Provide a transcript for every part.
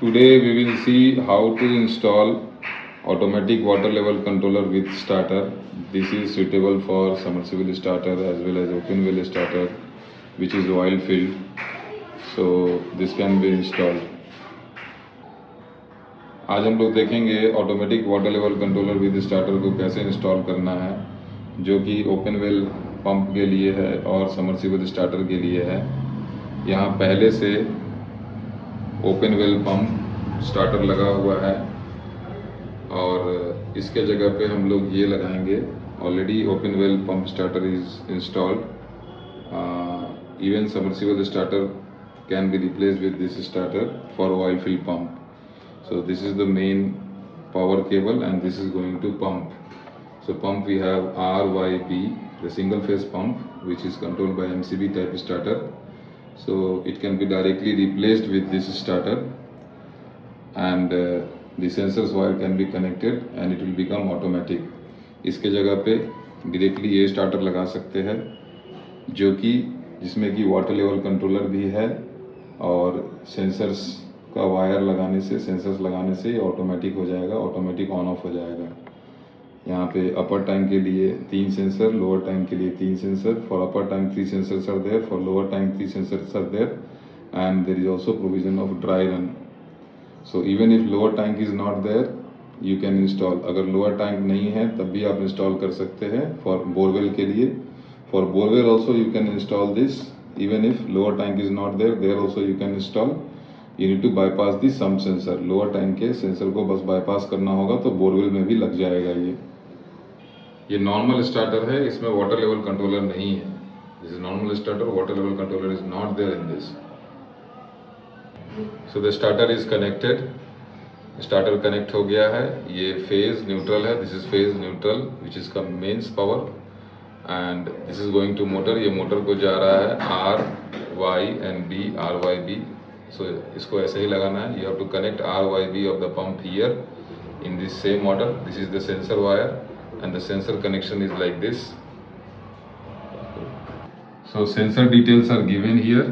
Today we will see how to install automatic water level controller with starter. This is suitable for submersible starter as well as open well starter which is oil filled. So this can be installed. आज हम लोग देखेंगे automatic water level controller with starter को कैसे install करना है, जो कि ओपन वेल पंप के लिए है और सबमर्सिबल स्टार्टर के लिए है। यहाँ पहले से ओपन वेल पंप स्टार्टर लगा हुआ है और इसके जगह पे हम लोग ये लगाएंगे। Already open well pump starter is installed. Even submersible starter can be replaced with this starter for oil fill pump. So this is the main power cable and this is going to pump. So pump we have RYB, the single phase pump which is controlled by MCB type starter. So it can be directly replaced with this starter and the sensors wire can be connected and it will become automatic. इसके जगह पे directly ये starter लगा सकते हैं जो कि जिसमें कि वाटर लेवल कंट्रोलर भी है और सेंसर्स का वायर लगाने से, सेंसर्स लगाने से ऑटोमेटिक हो जाएगा, ऑटोमेटिक ऑन ऑफ हो जाएगा। यहाँ पे अपर टैंक के लिए 3 सेंसर, लोअर टैंक के लिए 3 sensor. For upper tank 3 sensors are there, for lower tank 3 sensors are there and there is also provision of dry run. So even if lower tank is not there you can install. अगर lower tank नहीं है तब भी आप install कर सकते हैं for borewell के लिए। For borewell also you can install this. Even if lower tank is not there, there also you can install. You need to bypass the some sensor. Lower tank के sensor को बस bypass करना होगा तो borewell में भी लग जाएगा। ये नॉर्मल स्टार्टर है, इसमें वाटर लेवल कंट्रोलर नहीं है। This is normal starter, water level controller is not there in this. So the starter is connected. Starter connect हो गया है। ये फेज न्यूट्रल है, this is phase neutral which is का mains power and this is going to motor. ये motor को जा रहा है RYB, RYB। So इसको ऐसे ही लगाना है। You have to connect RYB of the pump here in this same order. This is the sensor wire and the sensor connection is like this. So sensor details are given here.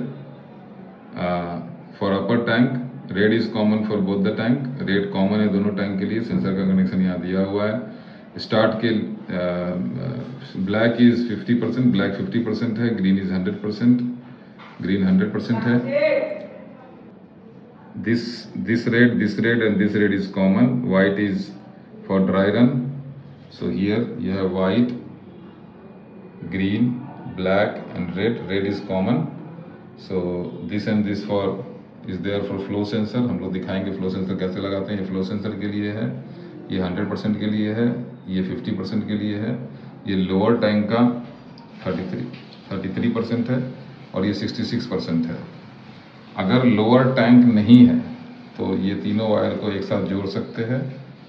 For upper tank, red is common for both the tank. Red common है दोनों tank के लिए। Sensor का connection यहाँ दिया हुआ है। Start के ब्लैक इज 50%, ब्लैक 50% है, ग्रीन इज 100%, ग्रीन 100% है। This red and this red is common. White is for dry run. So here you have white, green, black and red. Red is common. So this and this for is there for flow sensor. हम लोग दिखाएंगे flow sensor कैसे लगाते हैं। ये flow sensor के लिए है, ये 100% के लिए है, ये 50% के लिए है, ये lower tank का 33% है और ये 66% है। अगर लोअर टैंक नहीं है तो ये तीनों वायर को एक साथ जोड़ सकते हैं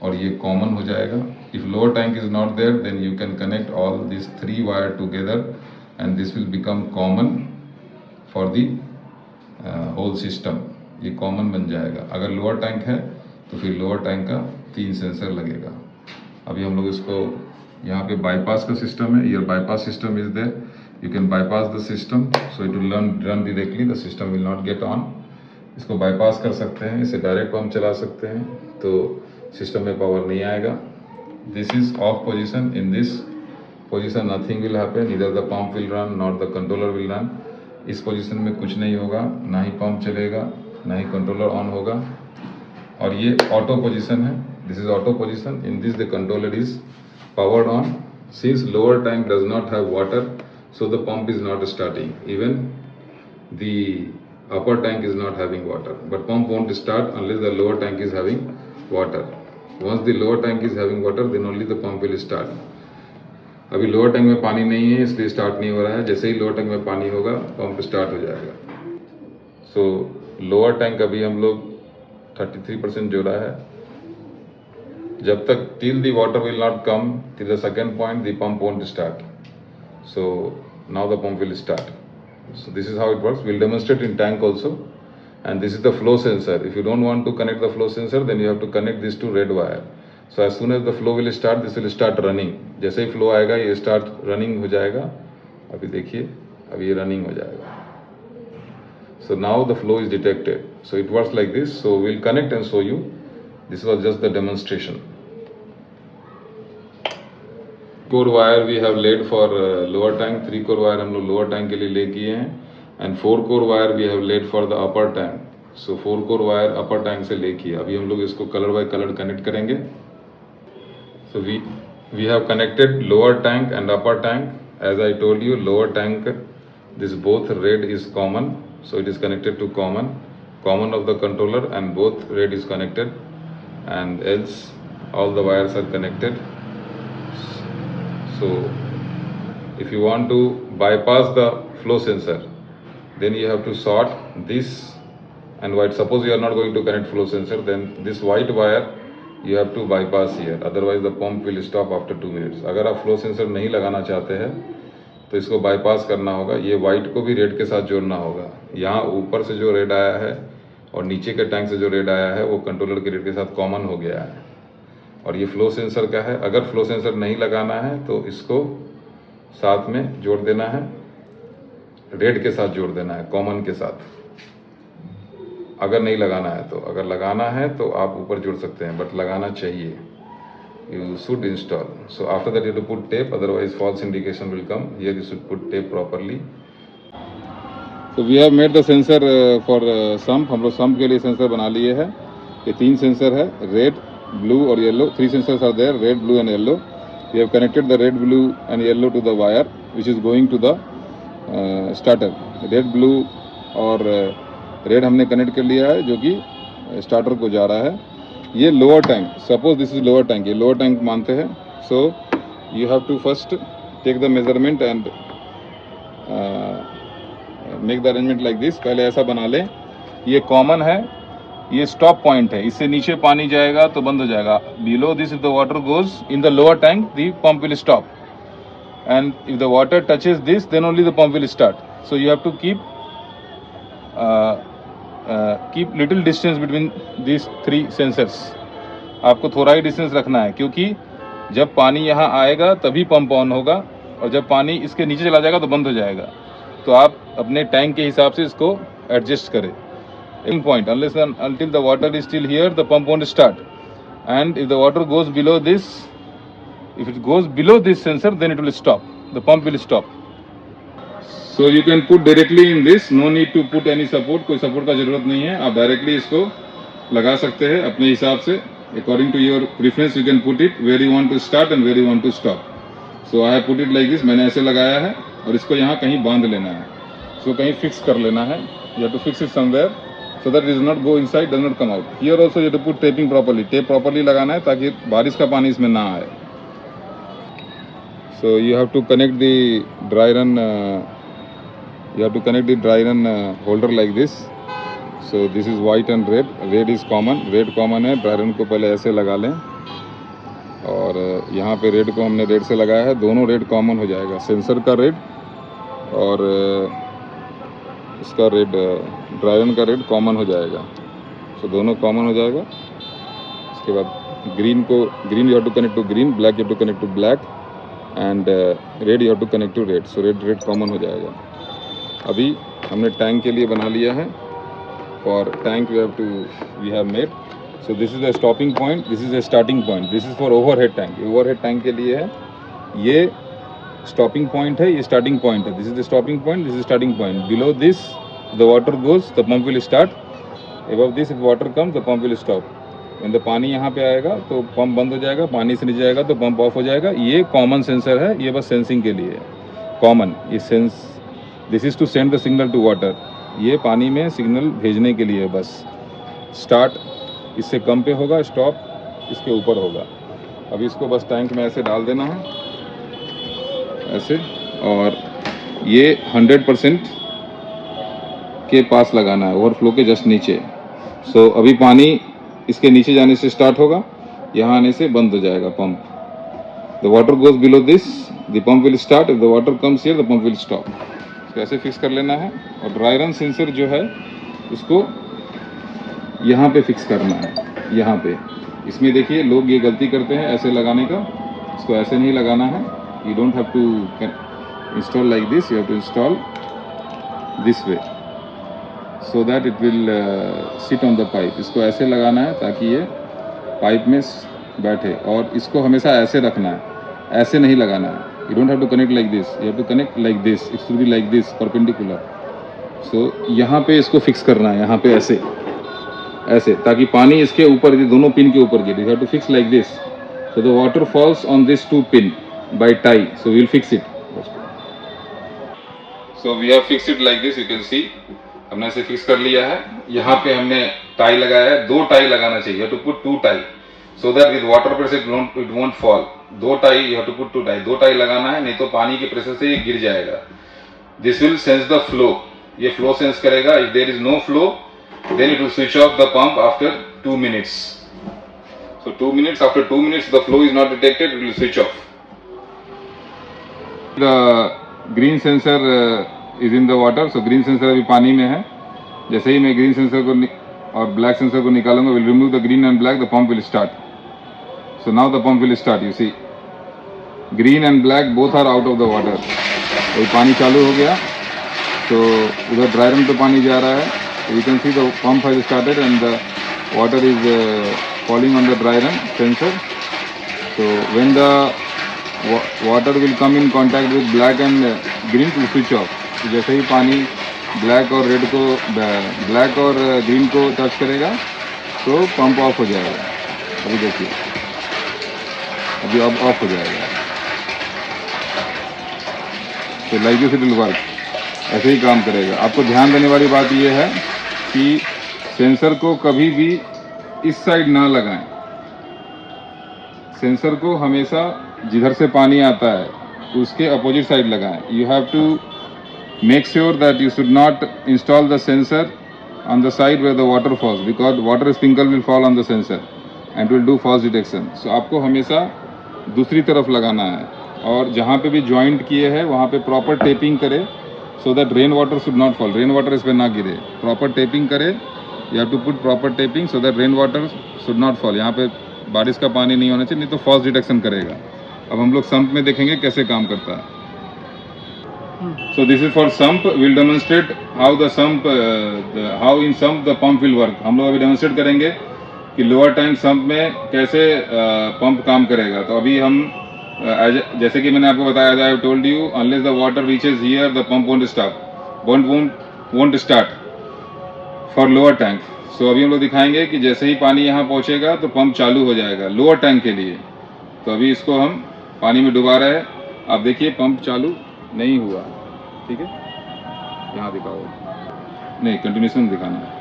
और ये कॉमन हो जाएगा। If lower tank is not there then you can connect all this 3 wire together and this will become common for the whole system. ये कॉमन बन जाएगा। अगर लोअर टैंक है तो फिर लोअर टैंक का 3 सेंसर लगेगा। अभी हम लोग इसको यहाँ पे बाईपास का सिस्टम है। Your bypass system is there. You can bypass the system, so it will run directly. The system will not get on. इसको bypass कर सकते हैं, इसे डायरेक्ट पंप चला सकते हैं तो सिस्टम में पावर नहीं आएगा। This is off position. In this position nothing will happen. Neither the pump will run nor the controller will run. इस पोजीशन में कुछ नहीं होगा, ना ही पंप चलेगा ना ही कंट्रोलर ऑन होगा। और ये ऑटो पोजीशन है। This is auto position. In this the controller is powered on. Since lower tank does not have water, so the pump is not starting. Even the upper tank is not having water, but pump won't start unless the lower tank is having water. Once the lower tank is having water then only the pump will start. अभी lower tank में पानी नहीं है इसलिए start नहीं हो रहा है। जैसे ही लोअर टैंक में पानी होगा पंप स्टार्ट हो जाएगा। सो लोअर टैंक अभी हम लोग 33% जोड़ा है। जब तक till the water will not come till the second point the pump won't start. So now the pump will start. So this is how it works. We'll demonstrate in tank also. And this is the flow sensor. If you don't want to connect the flow sensor then you have to connect this to red wire. So as soon as the flow will start, this will start running. जैसे ही flow आएगा ये start running हो जाएगा। अभी देखिए, अभी ये running हो जाएगा। So now the flow is detected. So it works like this. So we'll connect and show you. This was just the demonstration. Core wire we have laid for lower tank, 3 core wire हम लोग lower tank के लिए lay किए हैं, and 4 core wire we have laid for the upper tank. So 4 core wire upper tank से lay किए. अभी हम लोग इसको कलर बाय कलर कनेक्ट करेंगे. So we have connected lower tank and upper tank. As I told you, lower tank this both red is common, so it is connected to common of the controller, and both red is connected, and else all the wires are connected. So if you want to bypass the flow sensor, then you have to short this and white. Suppose you are not going to connect flow sensor, then this white wire you have to bypass here, otherwise the pump will stop after 2 minutes. अगर आप flow sensor नहीं लगाना चाहते हैं तो इसको bypass करना होगा. ये वाइट को भी रेड के साथ जोड़ना होगा. यहाँ ऊपर से जो रेड आया है और नीचे के टैंक से जो रेड आया है वो कंट्रोलर के रेड के साथ कॉमन हो गया है. और ये फ्लो सेंसर का है. अगर फ्लो सेंसर नहीं लगाना है तो इसको साथ में जोड़ देना है, रेड के साथ जोड़ देना है, कॉमन के साथ. अगर नहीं लगाना है तो, अगर लगाना है तो आप ऊपर जोड़ सकते हैं, बट लगाना चाहिए. You should install. So after that you have to put tape, otherwise false indication will come. Here you should put tape properly. So we have made the sensor for sump. हम लोग sump के लिए sensor बना लिए है. ये 3 sensor है, red, blue और yellow. 3 sensors are there, red, blue and yellow. We have connected the red, blue and yellow to the wire which is going to the starter. Red, blue और red हमने connect कर लिया है जो कि starter को जा रहा है. ये lower tank, suppose this is lower tank, ये लोअर टैंक मानते हैं. So you have to first take the measurement and make the arrangement like this. पहले ऐसा बना लें. ये कॉमन है, ये स्टॉप पॉइंट है. इससे नीचे पानी जाएगा तो बंद हो जाएगा. Below this if the water goes in the lower tank the pump will stop, and if the water touches this then only the pump will start. So you have to keep little distance between this 3 sensors. आपको थोड़ा ही distance रखना है, क्योंकि जब पानी यहाँ आएगा तभी पंप ऑन होगा, और जब पानी इसके नीचे चला जाएगा तो बंद हो जाएगा. तो आप अपने टैंक के हिसाब से इसको एडजस्ट करें. In point unless until the water is still here the pump won't start, and if the water goes below this, if it goes below this sensor then it will stop, the pump will stop. So you can put directly in this, no need to put any support. कोई support का जरूरत नहीं है. आप directly इसको लगा सकते हैं अपने हिसाब से. According to your preference you can put it where you want to start and where you want to stop. So I have put it like this. मैंने ऐसे लगाया है और इसको यहाँ कहीं बांध लेना है. So कहीं फिक्स कर लेना है. You have to fix it somewhere so that it does not go inside, does not come out. Here also you have to put taping properly. Tape properly लगाना है ताकि बारिश का पानी इसमें ना आए. So you have to connect the dry run. You have to connect the dry run holder like this. So this is white and red. Red is common. Red common है. dry run को पहले ऐसे लगा लें, और यहाँ पे red को हमने रेड से लगाया है. दोनों रेड कॉमन हो जाएगा. सेंसर का रेड और इसका रेड, ड्राई रन का रेड कॉमन हो जाएगा. सो दोनों कॉमन हो जाएगा. उसके बाद green you have to connect to green, black you have to connect to black, and red you have to connect to red. So red common हो जाएगा. अभी हमने टैंक के लिए बना लिया है. For tank we have made. So this is the stopping point, this is the starting point. This is for overhead tank. Overhead tank के लिए है. ये स्टॉपिंग पॉइंट है, ये स्टार्टिंग पॉइंट है. This is the stopping point, this is starting point. Below this the water goes the pump will start. Above this if water come the pump will stop. When the पानी यहाँ पे आएगा तो pump बंद हो जाएगा. पानी से नीचे जाएगा तो पंप ऑफ हो जाएगा. ये कॉमन सेंसर है. ये बस सेंसिंग के लिए है. कॉमन ये sense, this is to send the signal to water. ये पानी में सिग्नल भेजने के लिए बस. स्टार्ट इससे कम पे होगा, स्टॉप इसके ऊपर होगा. अभी इसको बस टैंक में ऐसे डाल देना है ऐसे, और ये 100% के पास लगाना है, ओवरफ्लो के जस्ट नीचे. सो अभी पानी इसके नीचे जाने से स्टार्ट होगा, यहाँ आने से बंद हो जाएगा pump. The water goes below this, the pump will start. If the water comes here the pump will stop. ऐसे फिक्स कर लेना है. और ड्राई रन सेंसर जो है उसको यहाँ पे फिक्स करना है. यहाँ पे इसमें देखिए लोग ये गलती करते हैं ऐसे लगाने का. इसको ऐसे नहीं लगाना है. You don't have to install like this, you have to install this way. so that it will sit on the pipe. इसको ऐसे लगाना है ताकि ये पाइप में बैठे, और इसको हमेशा ऐसे रखना है, ऐसे नहीं लगाना है. You don't have to connect like this, you have to connect like this. It should be like this, perpendicular. So यहाँ पे इसको फिक्स करना है, यहाँ पे ऐसे ऐसे, ताकि पानी इसके ऊपर, दोनों पिन के ऊपर गिरे. You have to fix like this, so the water falls on this two pin by tie. So we'll fix it. So we have fixed it like this. You can see हमने इसे fix कर लिया है. यहाँ पे हमने tie लगाया है. 2 टाई लगाना चाहिए. You have to put 2 tie so that with water pressure it won't fall. 2 tie, you have to put 2 tie. 2 tie लगाना है, नहीं तो पानी के प्रेशर से ये गिर जाएगा. This will sense the flow. ये flow sense करेगा. If there is no flow, then it will switch off the pump after 2 minutes. So 2 minutes, after 2 minutes the flow is not detected, it will switch off. The green sensor is in the water. So green sensor अभी पानी में है. जैसे ही मैं green sensor को और black sensor को निकालूंगा, will remove the green and black, the pump will start. So now the pump will start. You see, green and black both are out of the water. अभी पानी चालू हो गया. तो उधर ड्राई रन पे पानी जा रहा है. You can see the pump has started and the water is falling on the dry run sensor. So when the water will come in contact with black and green to switch off. तो जैसे ही पानी black और red को, black और green को touch करेगा तो pump of हो जाएगा. अभी देखिए, अभी अब ऑफ हो जाएगा. तो like this it will work. ऐसे ही काम करेगा. आपको ध्यान देने वाली बात यह है कि सेंसर को कभी भी इस साइड ना लगाएं. सेंसर को हमेशा जिधर से पानी आता है उसके अपोजिट साइड लगाएं. You have to make sure that you should not install the sensor on the side where the water falls, because water sprinkle will fall on the sensor and will do false detection. So आपको हमेशा दूसरी तरफ लगाना है, और जहाँ पे भी जॉइंट किए हैं वहाँ पे प्रॉपर टेपिंग करे, so that rain water should not fall. Rain water इस पर ना गिरे. प्रॉपर टेपिंग करे. You have to put proper taping so that rain water should not fall. यहाँ पे बारिश का पानी नहीं होना चाहिए, नहीं तो false detection करेगा. अब हम लोग सम्प में देखेंगे कैसे काम करता है. So this is for sump. We'll demonstrate how the sump, how in sump the pump will work. हम लोग अभी demonstrate करेंगे कि लोअर टैंक सम्प में कैसे पंप काम करेगा. तो अभी हम जैसे कि मैंने आपको बताया, I have told you, unless the water reaches here, the pump won't stop, won't start for lower tank. So अभी हम लोग दिखाएंगे कि जैसे ही पानी यहाँ पहुँचेगा तो पंप चालू हो जाएगा लोअर टैंक के लिए. तो अभी इसको हम पानी में डुबा रहे हैं. आप देखिए पंप चालू नहीं हुआ. ठीक है, यहाँ दिखाओ. नहीं, कंटिन्यूशन दिखाना है.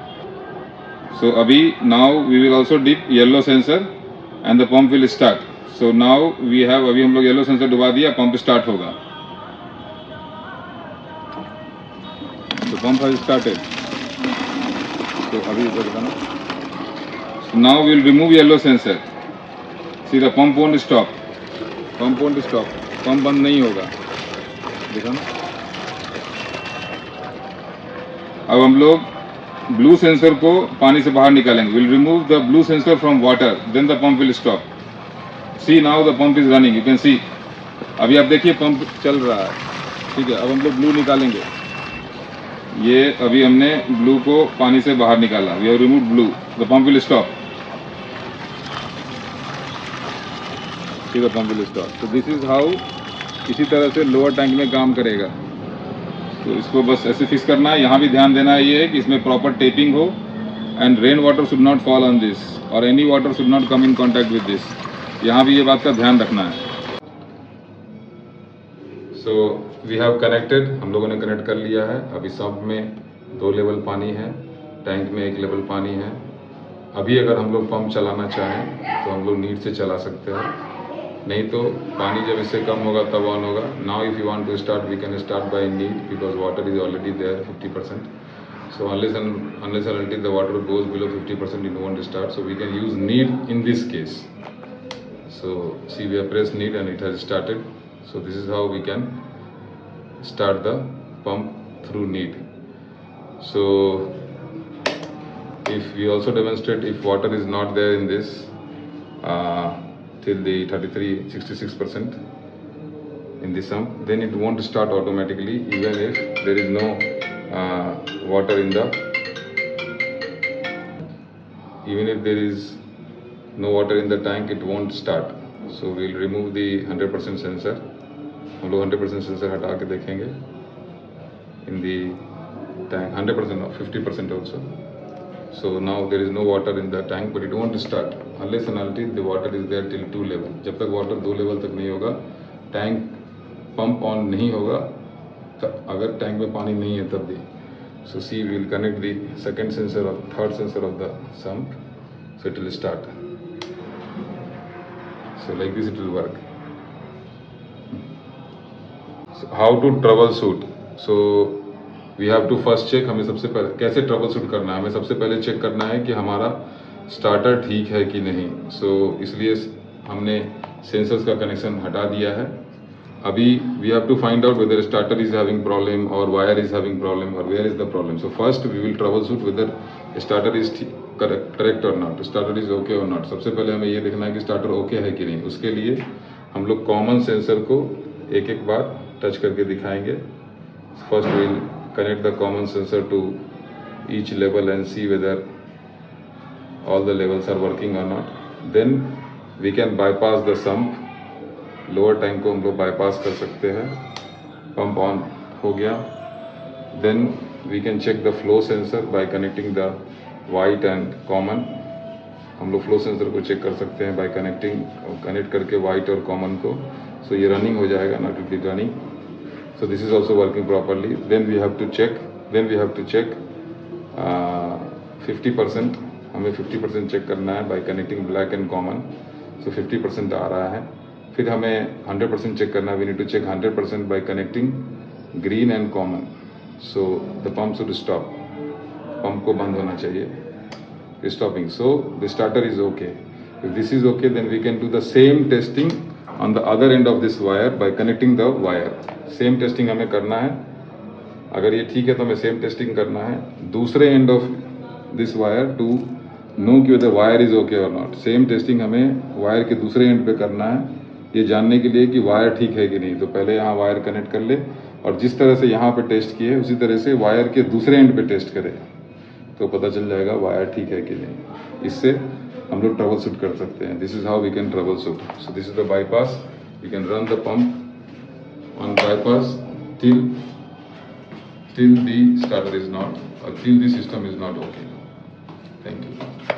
सो अभी now we will also dip yellow sensor and the pump will start. So now we have, अभी हम लोग येलो सेंसर डुबा दिया, पंप स्टार्ट होगा. तो पंप हैज स्टार्टेड. तो अभी इधर दिखाना. Now we will remove yellow sensor. See the pump won't stop. Pump won't stop. Pump बंद नहीं होगा. दिखाना. अब हम लोग ब्लू सेंसर को पानी से बाहर निकालेंगे. Will remove the blue sensor from water, then the pump will stop. See now the pump is running. You can see. अभी आप देखिए पंप चल रहा है. ठीक है, अब हम लोग ब्लू निकालेंगे. ये अभी हमने ब्लू को पानी से बाहर निकाला. We have remove blue. The pump will stop. See the pump will stop. तो दिस इज हाउ, इसी तरह से लोअर टैंक में काम करेगा. तो इसको बस ऐसे फिक्स करना है. यहाँ भी ध्यान देना है ये है कि इसमें प्रॉपर टेपिंग हो, and rain water should not fall on this, और any water should not come in contact with this. यहाँ भी ये बात का ध्यान रखना है. So we have connected. हम लोगों ने कनेक्ट कर लिया है. अभी सब में 2 लेवल पानी है, टैंक में 1 लेवल पानी है. अभी अगर हम लोग पंप चलाना चाहें तो हम लोग नीड से चला सकते हैं, नहीं तो पानी जब इससे कम होगा तब ऑन होगा. Now if you want to start, we can start by need, because water is already there 50%. So unless and until the water goes below 50%, you won't start. So we can use need in this case. So see, we have pressed need and it has started. So this is how we can start the pump through need. So if we also demonstrate, if water is not there in this till the 63-66% in the sump, then it won't start automatically, even if there is no water in the even if there is no water in the tank, it won't start. So we'll remove the 100% sensor. हम लोग 100% sensor हटा के देखेंगे in the tank. 100% not 50% also. So now there is no water in the tank, but it won't start unless and until the water is there till 2 level. जब तक water 2 level तक नहीं होगा, tank pump on नहीं होगा, अगर tank में पानी नहीं है तब भी. So see, we will connect the second sensor or third sensor of the sump, so it will start. So like this it will work. So how to troubleshoot? So we have to first check. हमें सबसे पहले कैसे troubleshoot करना है? हमें सबसे पहले check करना है कि हमारा स्टार्टर ठीक है कि नहीं. So इसलिए हमने सेंसर्स का कनेक्शन हटा दिया है. अभी we have to find out whether starter is having problem or wire is having problem or where is the problem. So first we will troubleshoot whether starter is correct or not, starter is okay or not. सबसे पहले हमें ये देखना है कि starter okay है कि नहीं. उसके लिए हम लोग कॉमन सेंसर को एक एक बार टच करके दिखाएंगे. First we will connect the common sensor to each level and see whether all the levels are working or not. Then we can bypass the sump. Lower tank को हम लोग bypass कर सकते हैं. पंप ऑन हो गया. Then we can check the flow sensor by connecting the white and common. हम लोग फ्लो सेंसर को चेक कर सकते हैं बाय कनेक्ट करके वाइट और कॉमन को. सो ये रनिंग हो जाएगा, not will be running. So this is also working properly. Then we have to check 50%. हमें 50% चेक करना है by connecting black and common. So 50% आ रहा है. फिर हमें 100% चेक करना है. We need to check 100% by connecting green and common. So the pump should stop. Pump को बंद होना चाहिए, stopping. So the starter is okay. If this is okay then we can do the same testing on the other end of this wire by connecting the wire. Same testing हमें करना है. अगर ये ठीक है तो हमें सेम टेस्टिंग करना है दूसरे end of this wire to know कि वेदर वायर इज ओके और नॉट. सेम टेस्टिंग हमें वायर के दूसरे एंड पे करना है ये जानने के लिए कि वायर ठीक है कि नहीं. तो पहले यहाँ वायर कनेक्ट कर ले और जिस तरह से यहाँ पे टेस्ट किए उसी तरह से वायर के दूसरे एंड पे टेस्ट करें तो पता चल जाएगा वायर ठीक है कि नहीं. इससे हम लोग ट्रबल शूट कर सकते हैं. This is how we can trouble shoot. So this is the bypass. We can run the pump on bypass till the starter is not or till the system is not okay. Thank you.